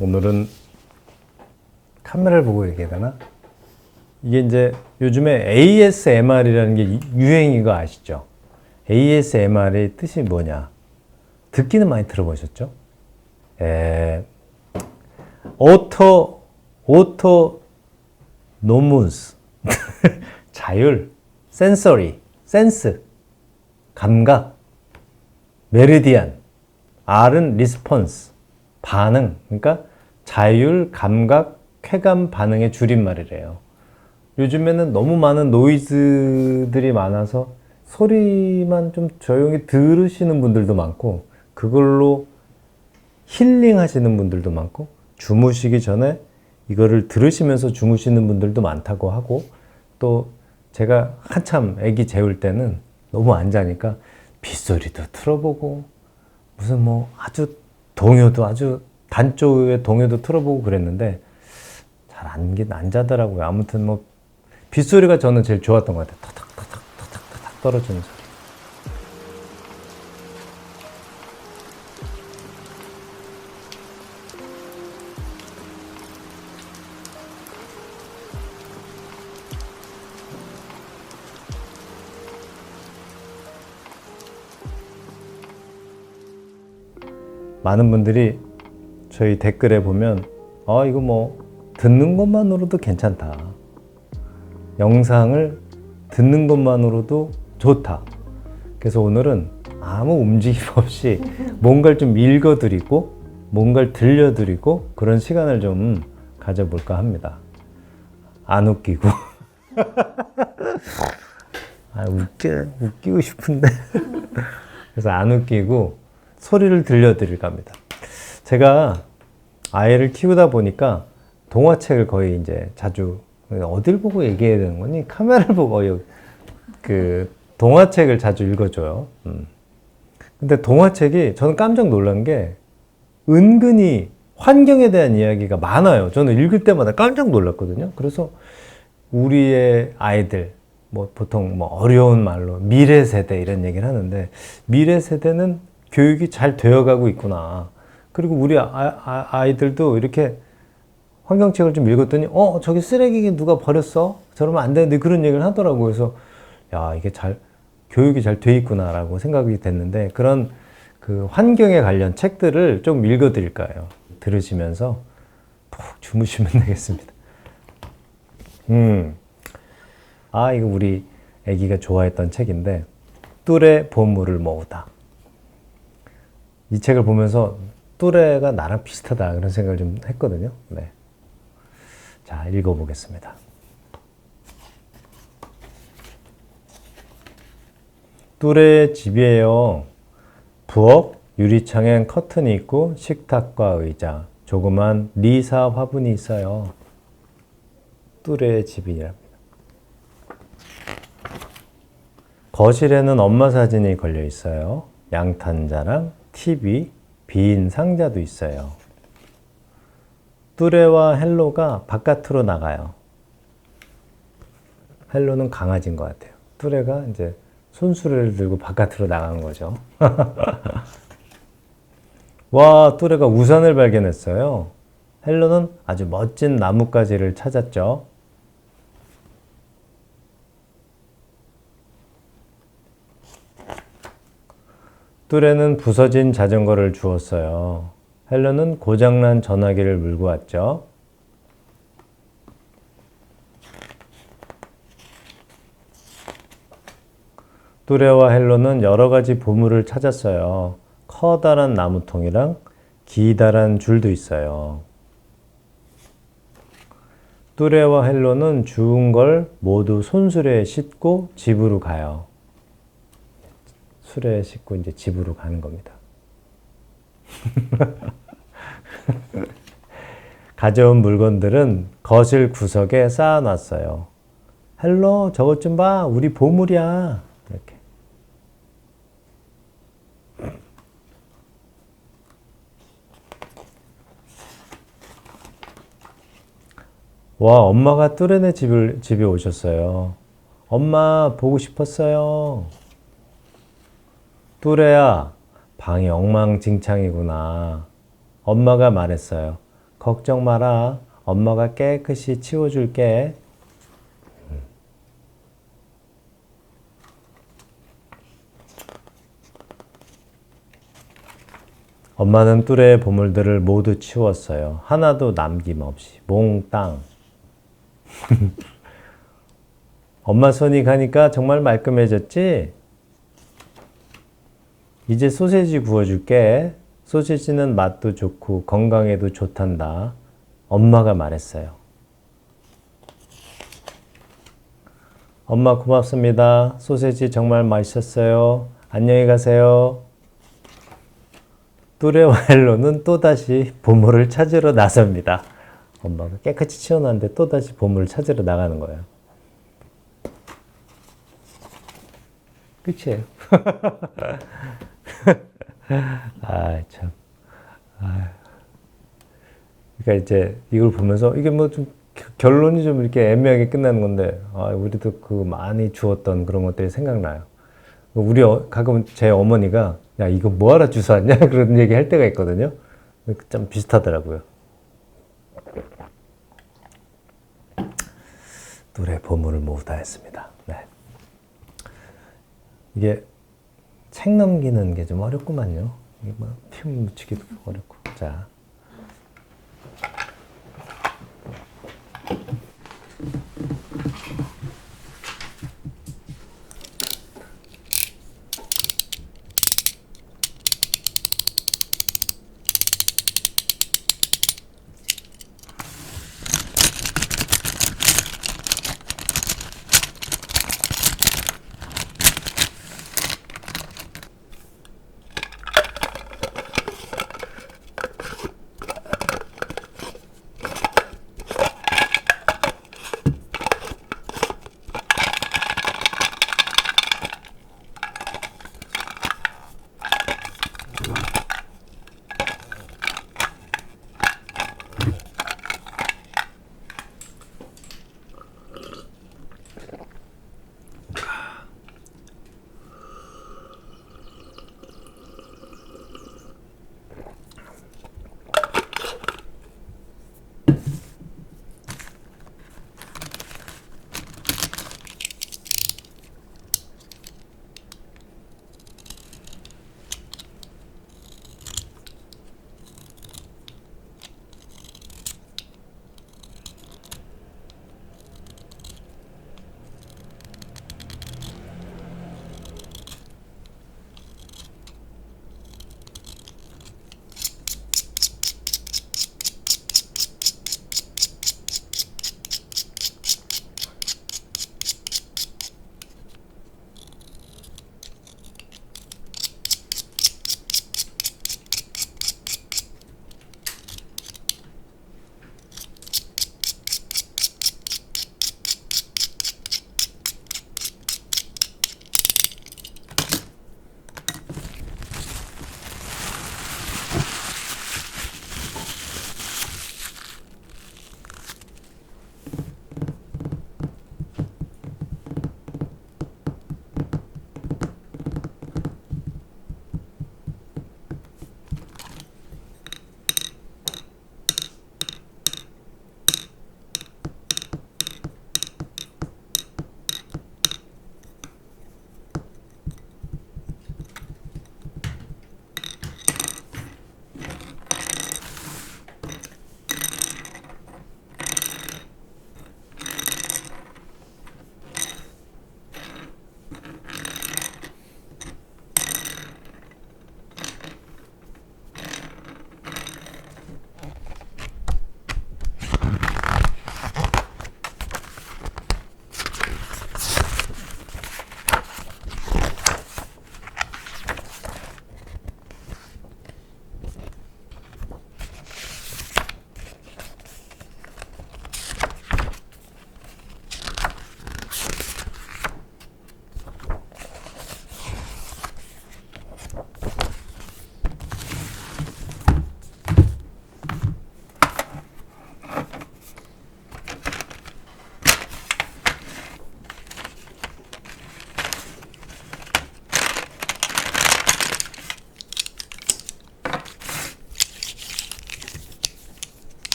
오늘은 카메라를 보고 얘기해야 되나? 이게 이제 요즘에 ASMR이라는 게 유행인 거 아시죠? ASMR의 뜻이 뭐냐? 듣기는 많이 들어보셨죠? 오토노무스 자율, 센서리, 센스, 감각, 메리디안, R은 리스폰스, 반응, 그러니까 자율, 감각, 쾌감, 반응의 줄임말이래요. 요즘에는 너무 많은 노이즈들이 많아서 소리만 좀 조용히 들으시는 분들도 많고, 그걸로 힐링 하시는 분들도 많고, 주무시기 전에 이거를 들으시면서 주무시는 분들도 많다고 하고, 또 제가 한참 아기 재울 때는 너무 안 자니까 빗소리도 틀어보고, 무슨 뭐 아주 동요도 아주 단조의 동요도 틀어보고 그랬는데 잘 안 자더라고요. 아무튼 뭐 빗소리가 저는 제일 좋았던 것 같아요. 타닥타닥 떨어지는 소리. 많은 분들이 저희 댓글에 보면 이거 뭐 듣는 것만으로도 괜찮다. 영상을 듣는 것만으로도 좋다. 그래서 오늘은 아무 움직임 없이 뭔가를 좀 읽어드리고 뭔가를 들려드리고 그런 시간을 좀 가져볼까 합니다. 안 웃기고 웃기고 싶은데 그래서 안 웃기고 소리를 들려드릴까 합니다. 제가 아이를 키우다 보니까 동화책을 거의 이제 자주 어딜 보고 얘기해야 되는 거니? 카메라를 보고 그 동화책을 자주 읽어줘요. 근데 동화책이 저는 깜짝 놀란 게 은근히 환경에 대한 이야기가 많아요. 저는 읽을 때마다 깜짝 놀랐거든요. 그래서 우리의 아이들, 뭐 보통 뭐 어려운 말로 미래 세대 이런 얘기를 하는데 미래 세대는 교육이 잘 되어가고 있구나. 그리고 우리 아이들도 이렇게 환경책을 좀 읽었더니 저기 쓰레기 누가 버렸어? 저러면 안 되는데 그런 얘기를 하더라고요. 그래서 야 이게 교육이 잘 돼 있구나라고 생각이 됐는데 그런 그 환경에 관련 책들을 좀 읽어드릴까 해요. 들으시면서 푹 주무시면 되겠습니다. 이거 우리 아기가 좋아했던 책인데 뚜레 보물을 모으다. 이 책을 보면서 뚜레가 나랑 비슷하다 그런 생각을 좀 했거든요. 네. 자, 읽어보겠습니다. 뚜레의 집이에요. 부엌, 유리창엔 커튼이 있고 식탁과 의자, 조그만 리사 화분이 있어요. 뚜레의 집이랍니다. 거실에는 엄마 사진이 걸려 있어요. 양탄자랑 TV, 빈 상자도 있어요. 뚜레와 헬로가 바깥으로 나가요. 헬로는 강아지인 것 같아요. 뚜레가 이제 손수레를 들고 바깥으로 나간 거죠. 와, 뚜레가 우산을 발견했어요. 헬로는 아주 멋진 나뭇가지를 찾았죠. 뚜레는 부서진 자전거를 주웠어요. 헬로는 고장난 전화기를 물고 왔죠. 뚜레와 헬로는 여러 가지 보물을 찾았어요. 커다란 나무통이랑 기다란 줄도 있어요. 뚜레와 헬로는 주운 걸 모두 손수레에 싣고 집으로 가요. 수레 싣고 이제 집으로 가는 겁니다. 가져온 물건들은 거실 구석에 쌓아놨어요. 헬로, 저것 좀 봐. 우리 보물이야. 이렇게. 와, 엄마가 뚜레네 집에 오셨어요. 엄마, 보고 싶었어요. 뚜레야, 방이 엉망진창이구나. 엄마가 말했어요. 걱정 마라. 엄마가 깨끗이 치워줄게. 엄마는 뚜레의 보물들을 모두 치웠어요. 하나도 남김없이. 몽땅. 엄마 손이 가니까 정말 말끔해졌지? 이제 소세지 구워줄게. 소시지는 맛도 좋고 건강에도 좋단다. 엄마가 말했어요. 엄마 고맙습니다. 소세지 정말 맛있었어요. 안녕히 가세요. 뚜레와 헬로는 또다시 보물을 찾으러 나섭니다. 엄마가 깨끗이 치워놨는데 또다시 보물을 찾으러 나가는 거예요. 끝이에요. 아, 참. 아. 그러니까 이제 이걸 보면서 이게 뭐 좀 결론이 좀 이렇게 애매하게 끝나는 건데, 아, 우리도 그 많이 주웠던 그런 것들이 생각나요. 우리 가끔 제 어머니가 야, 이거 뭐하러 주워왔냐? 그런 얘기 할 때가 있거든요. 좀 비슷하더라고요. 뚜레 보물을 모두 다 했습니다. 네. 이게 책 넘기는 게 좀 어렵구만요. 이게 뭐 film 묻히기도 어렵고. 자.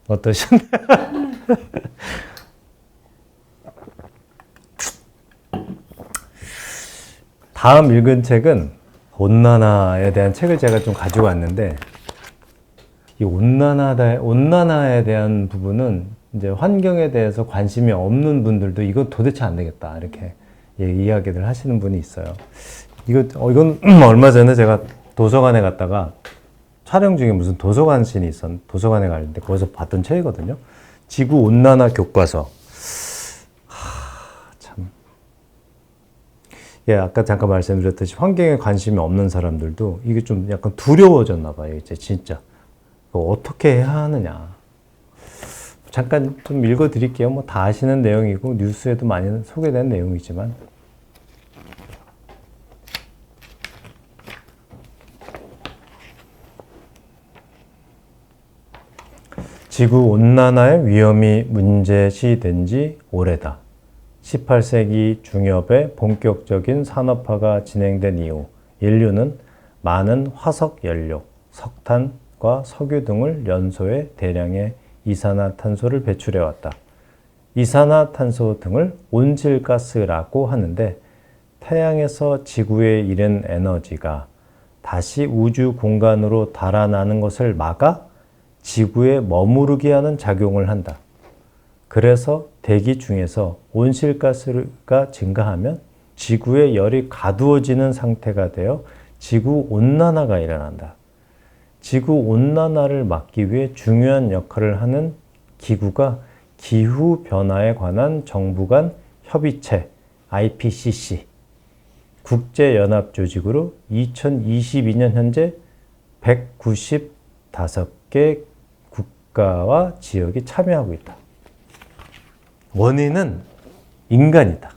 어떠셨나요? 다음 읽은 책은 온난화에 대한 책을 제가 좀 가지고 왔는데, 이 온난화에 대한 부분은 이제 환경에 대해서 관심이 없는 분들도 이거 도대체 안 되겠다 이렇게 이야기를 하시는 분이 있어요. 이건 얼마 전에 제가 도서관에 갔다가 촬영 중에 무슨 도서관에 갔는데 거기서 봤던 책이거든요. 지구 온난화 교과서. 참. 예, 아까 잠깐 말씀드렸듯이 환경에 관심이 없는 사람들도 이게 좀 약간 두려워졌나 봐요. 이제 진짜. 어떻게 해야 하느냐. 잠깐 좀 읽어 드릴게요. 뭐 다 아시는 내용이고 뉴스에도 많이 소개된 내용이지만. 지구 온난화의 위험이 문제시된 지 오래다. 18세기 중엽에 본격적인 산업화가 진행된 이후 인류는 많은 화석 연료, 석탄과 석유 등을 연소해 대량의 이산화탄소를 배출해왔다. 이산화탄소 등을 온실가스라고 하는데 태양에서 지구에 이른 에너지가 다시 우주 공간으로 달아나는 것을 막아 지구에 머무르게 하는 작용을 한다. 그래서 대기 중에서 온실가스가 증가하면 지구의 열이 가두어지는 상태가 되어 지구 온난화가 일어난다. 지구 온난화를 막기 위해 중요한 역할을 하는 기구가 기후 변화에 관한 정부 간 협의체 IPCC 국제연합 조직으로 2022년 현재 195개 국가와 지역이 참여하고 있다. 원인은 인간이다.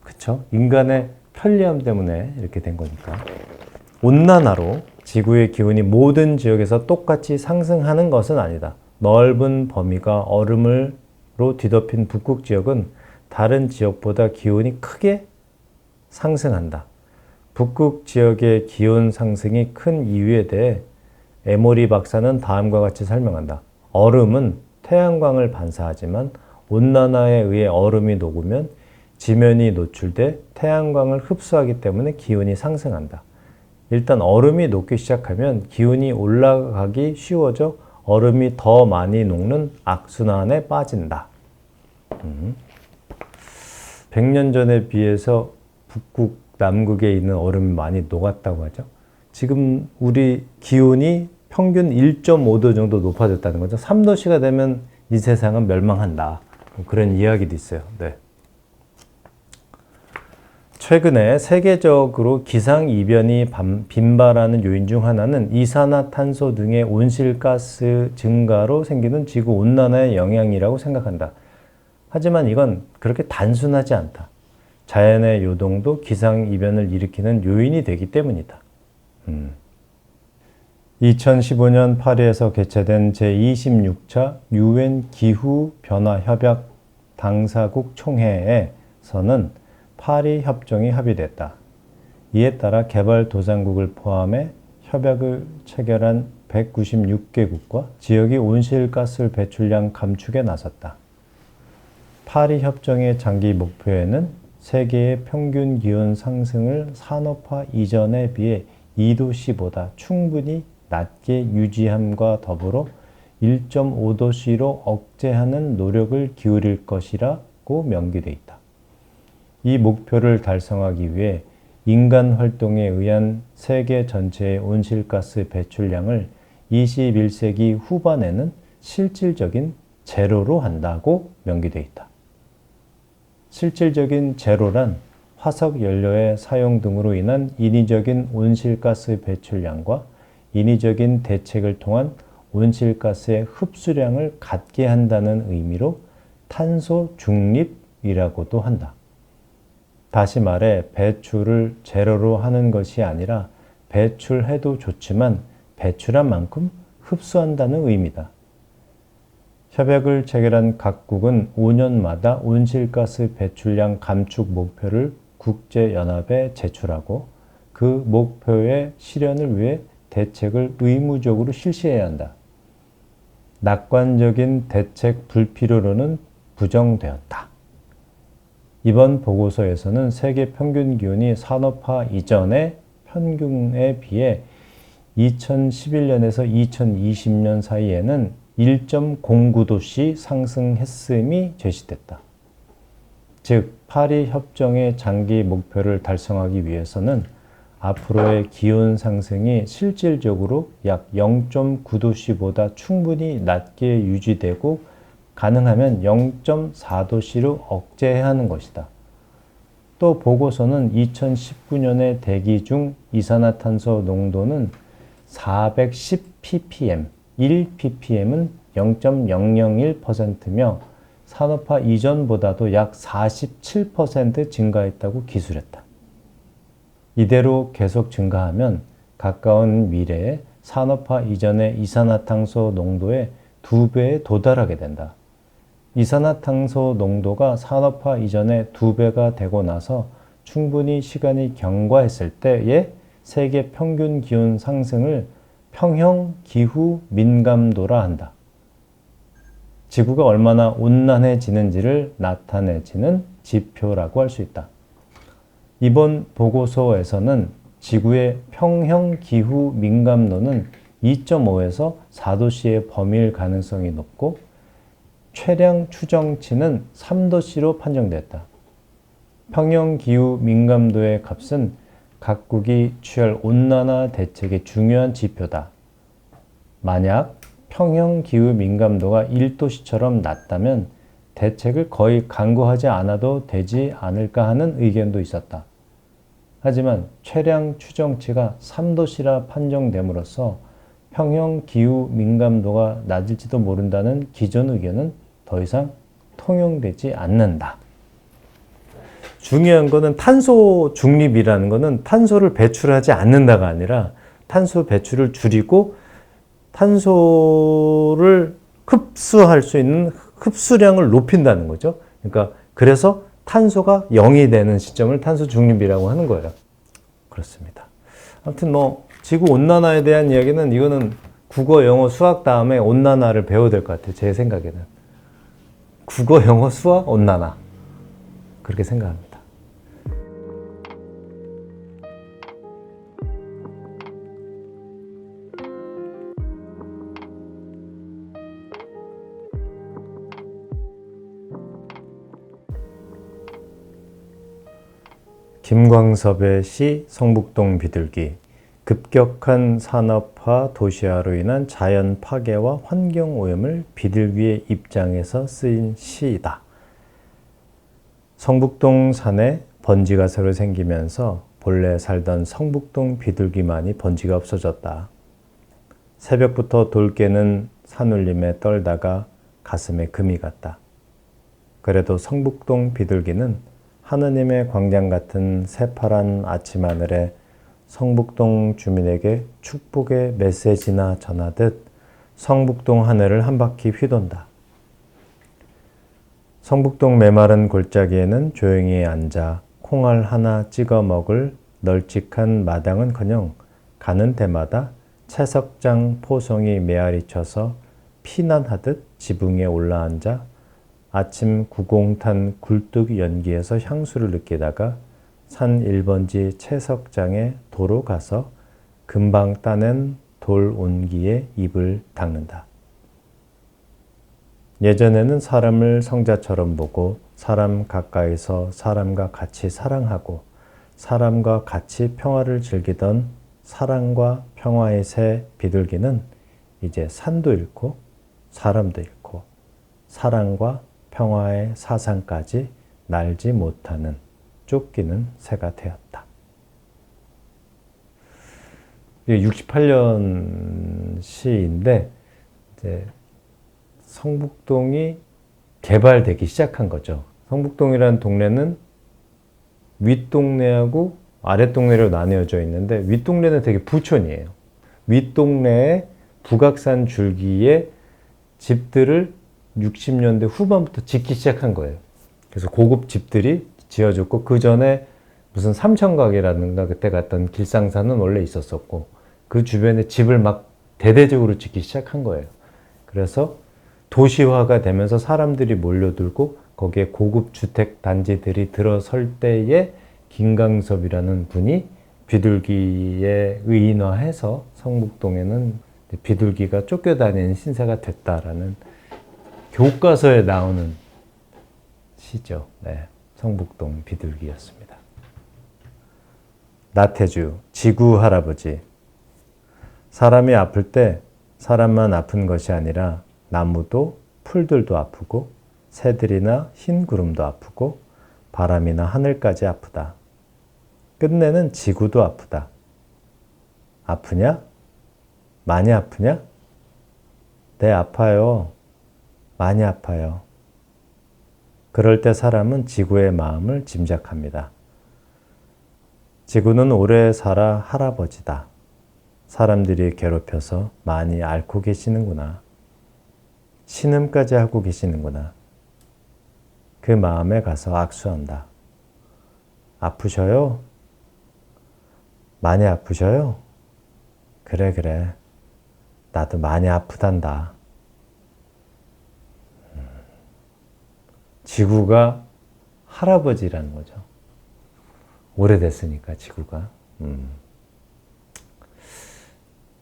그렇죠? 인간의 편리함 때문에 이렇게 된 거니까. 온난화로 지구의 기온이 모든 지역에서 똑같이 상승하는 것은 아니다. 넓은 범위가 얼음으로 뒤덮인 북극 지역은 다른 지역보다 기온이 크게 상승한다. 북극 지역의 기온 상승이 큰 이유에 대해 에모리 박사는 다음과 같이 설명한다. 얼음은 태양광을 반사하지만 온난화에 의해 얼음이 녹으면 지면이 노출돼 태양광을 흡수하기 때문에 기온이 상승한다. 일단 얼음이 녹기 시작하면 기온이 올라가기 쉬워져 얼음이 더 많이 녹는 악순환에 빠진다. 100년 전에 비해서 북극 남극에 있는 얼음이 많이 녹았다고 하죠. 지금 우리 기온이 평균 1.5도 정도 높아졌다는 거죠. 3도씨가 되면 이 세상은 멸망한다. 그런 이야기도 있어요. 네. 최근에 세계적으로 기상이변이 빈발하는 요인 중 하나는 이산화탄소 등의 온실가스 증가로 생기는 지구온난화의 영향이라고 생각한다. 하지만 이건 그렇게 단순하지 않다. 자연의 요동도 기상이변을 일으키는 요인이 되기 때문이다. 2015년 파리에서 개최된 제26차 UN 기후변화협약 당사국 총회에서는 파리 협정이 합의됐다. 이에 따라 개발도상국을 포함해 협약을 체결한 196개국과 지역이 온실가스 배출량 감축에 나섰다. 파리 협정의 장기 목표에는 세계의 평균 기온 상승을 산업화 이전에 비해 2도씨보다 충분히 낮게 유지함과 더불어 1.5도씨로 억제하는 노력을 기울일 것이라고 명기돼 있다. 이 목표를 달성하기 위해 인간 활동에 의한 세계 전체의 온실가스 배출량을 21세기 후반에는 실질적인 제로로 한다고 명기돼 있다. 실질적인 제로란 화석 연료의 사용 등으로 인한 인위적인 온실가스 배출량과 인위적인 대책을 통한 온실가스의 흡수량을 갖게 한다는 의미로 탄소 중립이라고도 한다. 다시 말해 배출을 제로로 하는 것이 아니라 배출해도 좋지만 배출한 만큼 흡수한다는 의미다. 협약을 체결한 각국은 5년마다 온실가스 배출량 감축 목표를 국제연합에 제출하고 그 목표의 실현을 위해 대책을 의무적으로 실시해야 한다. 낙관적인 대책 불필요로는 부정되었다. 이번 보고서에서는 세계 평균 기온이 산업화 이전의 평균에 비해 2011년에서 2020년 사이에는 1.09도씨 상승했음이 제시됐다. 즉, 파리 협정의 장기 목표를 달성하기 위해서는 앞으로의 기온 상승이 실질적으로 약 0.9도씨보다 충분히 낮게 유지되고 가능하면 0.4도씨로 억제해야 하는 것이다. 또 보고서는 2019년에 대기 중 이산화탄소 농도는 410ppm, 1ppm은 0.001%며 산업화 이전보다도 약 47% 증가했다고 기술했다. 이대로 계속 증가하면 가까운 미래에 산업화 이전의 이산화탄소 농도의 2배에 도달하게 된다. 이산화탄소 농도가 산업화 이전의 2배가 되고 나서 충분히 시간이 경과했을 때의 세계 평균 기온 상승을 평형 기후 민감도라 한다. 지구가 얼마나 온난해지는지를 나타내지는 지표라고 할 수 있다. 이번 보고서에서는 지구의 평형 기후 민감도는 2.5에서 4도씨의 범위일 가능성이 높고 최량 추정치는 3도씨로 판정됐다. 평형 기후 민감도의 값은 각국이 취할 온난화 대책의 중요한 지표다. 만약 평형 기후 민감도가 1도씨처럼 낮다면 대책을 거의 강구하지 않아도 되지 않을까 하는 의견도 있었다. 하지만 최량 추정치가 3도씨라 판정됨으로써 평형 기후 민감도가 낮을지도 모른다는 기존 의견은 더 이상 통용되지 않는다. 중요한 거는 탄소 중립이라는 거는 탄소를 배출하지 않는다가 아니라 탄소 배출을 줄이고 탄소를 흡수할 수 있는 흡수량을 높인다는 거죠. 그러니까 그래서 탄소가 0이 되는 시점을 탄소 중립이라고 하는 거예요. 그렇습니다. 아무튼 지구 온난화에 대한 이야기는 이거는 국어, 영어, 수학 다음에 온난화를 배워야 될 것 같아요. 제 생각에는. 국어, 영어, 수학, 온난화. 그렇게 생각합니다. 김광섭의 시 성북동 비둘기. 급격한 산업화 도시화로 인한 자연 파괴와 환경 오염을 비둘기의 입장에서 쓰인 시이다. 성북동 산에 번지가 새로 생기면서 본래 살던 성북동 비둘기만이 번지가 없어졌다. 새벽부터 돌개는 산울림에 떨다가 가슴에 금이 갔다. 그래도 성북동 비둘기는 하느님의 광장 같은 새파란 아침 하늘에 성북동 주민에게 축복의 메시지나 전하듯 성북동 하늘을 한 바퀴 휘돈다. 성북동 메마른 골짜기에는 조용히 앉아 콩알 하나 찍어 먹을 널찍한 마당은커녕 가는 데마다 채석장 포송이 메아리 쳐서 피난하듯 지붕에 올라앉아 아침 구공탄 굴뚝 연기에서 향수를 느끼다가 산 1번지 채석장에 도로 가서 금방 따낸 돌 온기에 입을 닦는다. 예전에는 사람을 성자처럼 보고 사람 가까이서 사람과 같이 사랑하고 사람과 같이 평화를 즐기던 사랑과 평화의 새 비둘기는 이제 산도 잃고 사람도 잃고 사랑과 평화의 사상까지 날지 못하는 쫓기는 새가 되었다. 68년 시인데 이제 성북동이 개발되기 시작한 거죠. 성북동이라는 동네는 윗동네하고 아랫동네로 나뉘어져 있는데 윗동네는 되게 부촌이에요. 윗동네에 북악산 줄기에 집들을 60년대 후반부터 짓기 시작한 거예요. 그래서 고급 집들이 지어졌고 그 전에 무슨 삼천각이라든가 그때 갔던 길상사는 원래 있었었고 그 주변에 집을 막 대대적으로 짓기 시작한 거예요. 그래서 도시화가 되면서 사람들이 몰려들고 거기에 고급 주택 단지들이 들어설 때에 김광섭이라는 분이 비둘기에 의인화해서 성북동에는 비둘기가 쫓겨다니는 신세가 됐다라는 교과서에 나오는 시죠. 네, 성북동 비둘기였습니다. 나태주, 지구 할아버지. 사람이 아플 때 사람만 아픈 것이 아니라 나무도 풀들도 아프고 새들이나 흰 구름도 아프고 바람이나 하늘까지 아프다. 끝내는 지구도 아프다. 아프냐? 많이 아프냐? 네, 아파요. 많이 아파요. 그럴 때 사람은 지구의 마음을 짐작합니다. 지구는 오래 살아 할아버지다. 사람들이 괴롭혀서 많이 앓고 계시는구나. 신음까지 하고 계시는구나. 그 마음에 가서 악수한다. 아프셔요? 많이 아프셔요? 그래, 그래. 나도 많이 아프단다. 지구가 할아버지라는 거죠. 오래됐으니까, 지구가.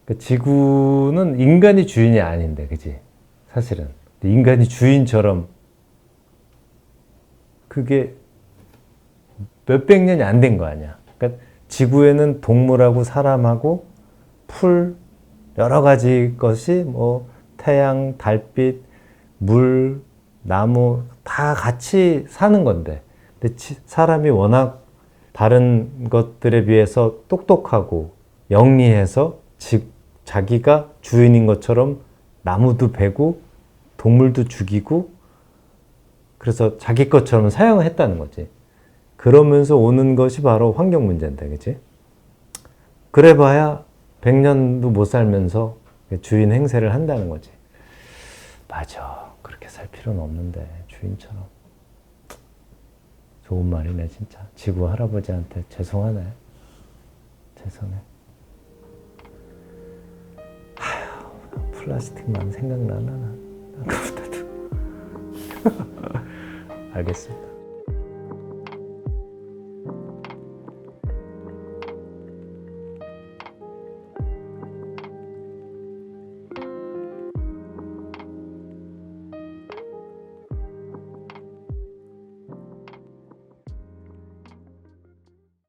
그 지구는 인간이 주인이 아닌데, 그지? 사실은. 인간이 주인처럼 그게 몇백 년이 안 된 거 아니야. 그러니까 지구에는 동물하고 사람하고 풀, 여러 가지 것이 뭐 태양, 달빛, 물, 나무 다 같이 사는 건데, 근데 사람이 워낙 다른 것들에 비해서 똑똑하고 영리해서 자기가 주인인 것처럼 나무도 베고 동물도 죽이고 그래서 자기 것처럼 사용을 했다는 거지. 그러면서 오는 것이 바로 환경 문제인데, 그치? 그래 봐야 100년도 못 살면서 주인 행세를 한다는 거지. 맞아. 그렇게 살 필요는 없는데, 주인처럼. 좋은 말이네, 진짜. 지구 할아버지한테 죄송하네. 죄송해. 아휴, 플라스틱만 생각나나, 아까부터도. 알겠습니다.